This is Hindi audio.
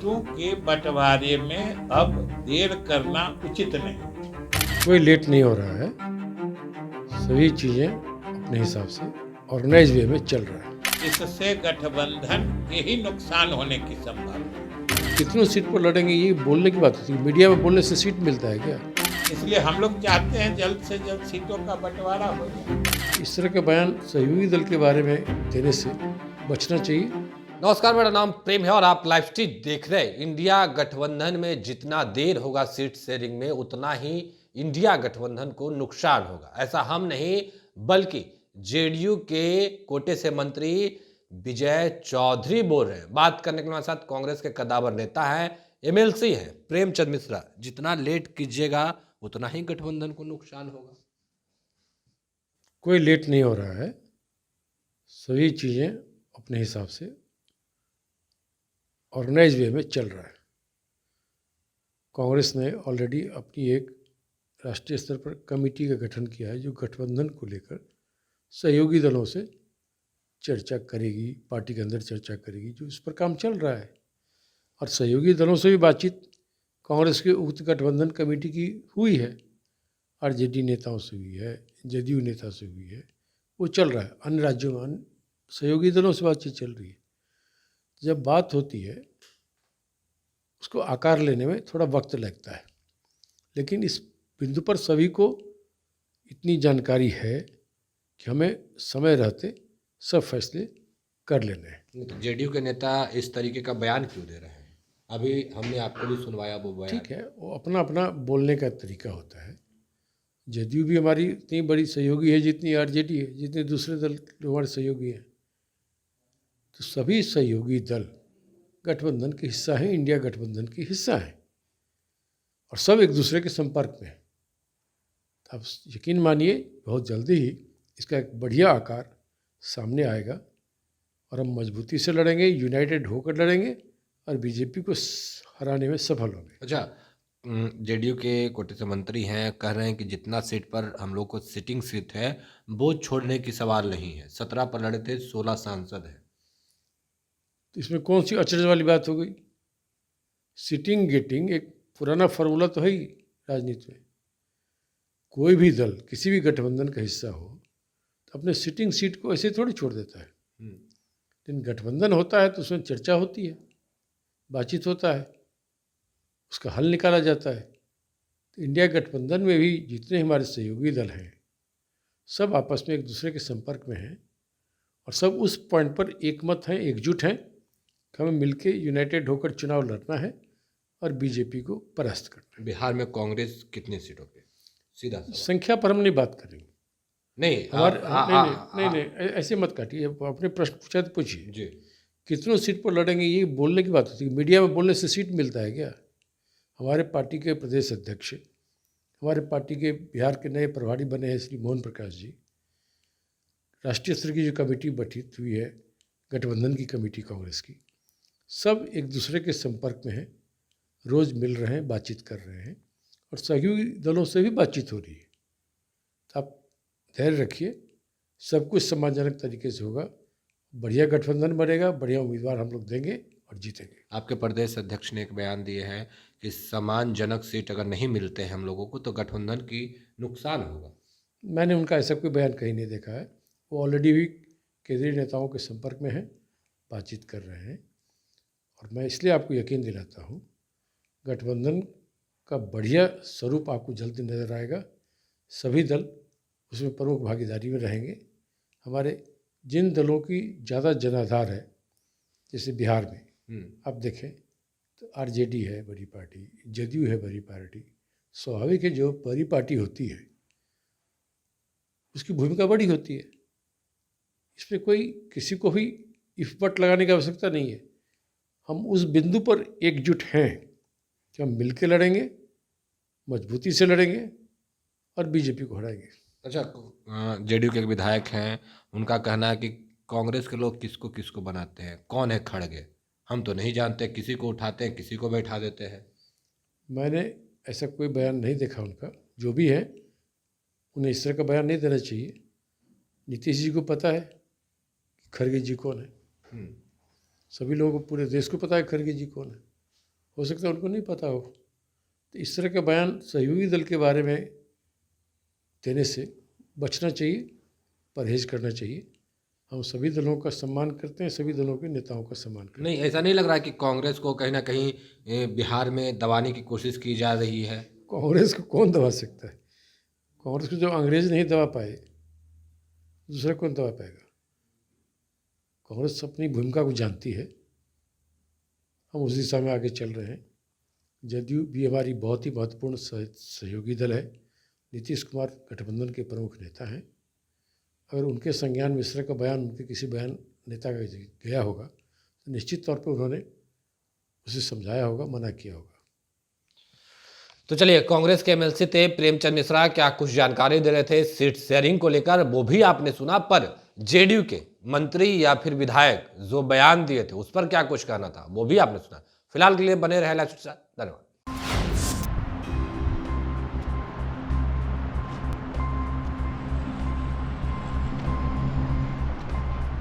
सीटों के बंटवारे में अब देर करना उचित नहीं। कोई लेट नहीं हो रहा है। सभी चीज़ें अपने हिसाब से ऑर्गेनाइज वे में चल रहा है। इससे गठबंधन के ही नुकसान होने की संभावना। कितनों सीट पर लड़ेंगे ये बोलने की बात होती है। मीडिया में बोलने से सीट मिलता है क्या? इसलिए हम लोग चाहते हैं जल्द से जल्द सीटों का बंटवारा हो जाए। इस तरह का बयान सहयोगी दल के बारे में देने से बचना चाहिए। नमस्कार, मेरा नाम प्रेम है और आप लाइव स्ट्रीट देख रहे हैं। इंडिया गठबंधन में जितना देर होगा सीट शेयरिंग में, उतना ही इंडिया गठबंधन को नुकसान होगा। ऐसा हम नहीं बल्कि जेडीयू के कोटे से मंत्री विजय चौधरी बोल रहे हैं। बात करने के साथ कांग्रेस के कद्दावर नेता हैं, एमएलसी हैं प्रेमचंद मिश्रा। जितना लेट कीजिएगा उतना ही गठबंधन को नुकसान होगा। कोई लेट नहीं हो रहा है। सभी चीज़ें अपने हिसाब से ऑर्गेनाइज वे में चल रहा है। कांग्रेस ने ऑलरेडी अपनी एक राष्ट्रीय स्तर पर कमेटी का गठन किया है जो गठबंधन को लेकर सहयोगी दलों से चर्चा करेगी, पार्टी के अंदर चर्चा करेगी, जो इस पर काम चल रहा है। और सहयोगी दलों से भी बातचीत कांग्रेस के उक्त गठबंधन कमेटी की हुई है, आरजेडी नेताओं से हुई है, जदयू नेता से हुई है, वो चल रहा है। अन्य राज्यों में अन्य सहयोगी दलों से बातचीत चल रही है। जब बात होती है उसको आकार लेने में थोड़ा वक्त लगता है, लेकिन इस बिंदु पर सभी को इतनी जानकारी है कि हमें समय रहते सब फैसले कर लेने हैं। जेडीयू के नेता इस तरीके का बयान क्यों दे रहे हैं? अभी हमने आपको भी सुनवाया वो बयान। ठीक है, वो अपना अपना बोलने का तरीका होता है। जदयू भी हमारी इतनी बड़ी सहयोगी है जितनी आरजेडी है, जितने दूसरे दल हमारे सहयोगी हैं। तो सभी सहयोगी दल गठबंधन के हिस्सा हैं, इंडिया गठबंधन के हिस्सा हैं, और सब एक दूसरे के संपर्क में हैं। तो आप यकीन मानिए बहुत जल्दी ही इसका एक बढ़िया आकार सामने आएगा और हम मजबूती से लड़ेंगे, यूनाइटेड होकर लड़ेंगे और बीजेपी को हराने में सफल होंगे। अच्छा, जेडीयू के कोटे से मंत्री हैं, कह रहे हैं कि जितना सीट पर हम लोग को सिटिंग सीट है वो छोड़ने की सवाल नहीं है। 17 पर लड़े थे, 16 सांसद हैं। तो इसमें कौन सी अचरज वाली बात हो गई? सिटिंग गेटिंग एक पुराना फार्मूला तो है ही राजनीति में। कोई भी दल किसी भी गठबंधन का हिस्सा हो तो अपने सिटिंग सीट को ऐसे थोड़ी छोड़ देता है। लेकिन गठबंधन होता है तो उसमें चर्चा होती है, बातचीत होता है, उसका हल निकाला जाता है। तो इंडिया गठबंधन में भी जितने हमारे सहयोगी दल हैं सब आपस में एक दूसरे के संपर्क में हैं और सब उस पॉइंट पर एकमत हैं, एकजुट हैं कि हमें मिलके यूनाइटेड होकर चुनाव लड़ना है और बीजेपी को परास्त करना है। बिहार में कांग्रेस कितनी सीटों पे? सीधा सवाल। संख्या पर हम नहीं बात करेंगे। नहीं, हमारे नहीं नहीं नहीं ऐसे मत काटिए। अपने प्रश्न पूछा तो पूछिए। जी, कितनों सीट पर लड़ेंगे ये बोलने की बात होती है। मीडिया में बोलने से सीट मिलता है क्या? हमारे पार्टी के प्रदेश अध्यक्ष, हमारे पार्टी के बिहार के नए प्रभारी बने हैं श्री मोहन प्रकाश जी, राष्ट्रीय स्तर की जो कमेटी गठित हुई है गठबंधन की कमेटी कांग्रेस की, सब एक दूसरे के संपर्क में हैं, रोज़ मिल रहे हैं, बातचीत कर रहे हैं और सहयोगी दलों से भी बातचीत हो रही है। तो आप धैर्य रखिए, सब कुछ सम्मानजनक तरीके से होगा, बढ़िया गठबंधन बनेगा, बढ़िया उम्मीदवार हम लोग देंगे और जीतेंगे। आपके प्रदेश अध्यक्ष ने एक बयान दिए हैं कि सम्मानजनक सीट अगर नहीं मिलते हैं हम लोगों को तो गठबंधन की नुकसान होगा। मैंने उनका ऐसा कोई बयान कहीं नहीं देखा है। वो ऑलरेडी भी केंद्रीय नेताओं के संपर्क में हैं, बातचीत कर रहे हैं और मैं इसलिए आपको यकीन दिलाता हूँ गठबंधन का बढ़िया स्वरूप आपको जल्दी नज़र आएगा। सभी दल उसमें प्रमुख भागीदारी में रहेंगे। हमारे जिन दलों की ज़्यादा जनाधार है, जैसे बिहार में आप देखें तो आरजेडी है बड़ी पार्टी, जदयू है बड़ी पार्टी। स्वाभाविक है जो बड़ी पार्टी होती है उसकी भूमिका बड़ी होती है। इसमें कोई किसी को भी इफ़र्ट लगाने की आवश्यकता नहीं है। हम उस बिंदु पर एकजुट हैं कि हम मिलकर लड़ेंगे, मजबूती से लड़ेंगे और बीजेपी को हराएंगे। अच्छा, जेडीयू के एक विधायक हैं, उनका कहना है कि कांग्रेस के लोग किसको किसको बनाते हैं, कौन है खड़गे, हम तो नहीं जानते, किसी को उठाते हैं किसी को बैठा देते हैं। मैंने ऐसा कोई बयान नहीं देखा उनका। जो भी है उन्हें इस तरह का बयान नहीं देना चाहिए। नीतीश जी को पता है कि खड़गे जी कौन है, सभी लोगों को, पूरे देश को पता है खड़गे जी कौन है। हो सकता है उनको नहीं पता हो। तो इस तरह का बयान सहयोगी दल के बारे में देने से बचना चाहिए, परहेज करना चाहिए। हम सभी दलों का सम्मान करते हैं, सभी दलों के नेताओं का सम्मान करते हैं। नहीं, ऐसा नहीं लग रहा है कि कांग्रेस को कहीं ना कहीं बिहार में दबाने की कोशिश की जा रही है? कांग्रेस को कौन दबा सकता है? कांग्रेस को जो अंग्रेज नहीं दबा पाए, दूसरा कौन दबा पाएगा? कांग्रेस अपनी भूमिका को जानती है, हम उस दिशा में आगे चल रहे हैं। जदयू भी हमारी बहुत ही महत्वपूर्ण सहयोगी दल है। नीतीश कुमार गठबंधन के प्रमुख नेता हैं। अगर उनके संज्ञान में इस तरह का बयान उनके किसी बयान नेता का गया होगा तो निश्चित तौर पर उन्होंने उसे समझाया होगा, मना किया होगा। तो चलिए, कांग्रेस के एमएलसी थे प्रेमचंद मिश्रा, क्या कुछ जानकारी दे रहे थे सीट शेयरिंग को लेकर, वो भी आपने सुना। पर जेडीयू के मंत्री या फिर विधायक जो बयान दिए थे उस पर क्या कुछ कहना था वो भी आपने सुना। फिलहाल के लिए बने रहे लाइव स्ट्रीट के साथ। धन्यवाद।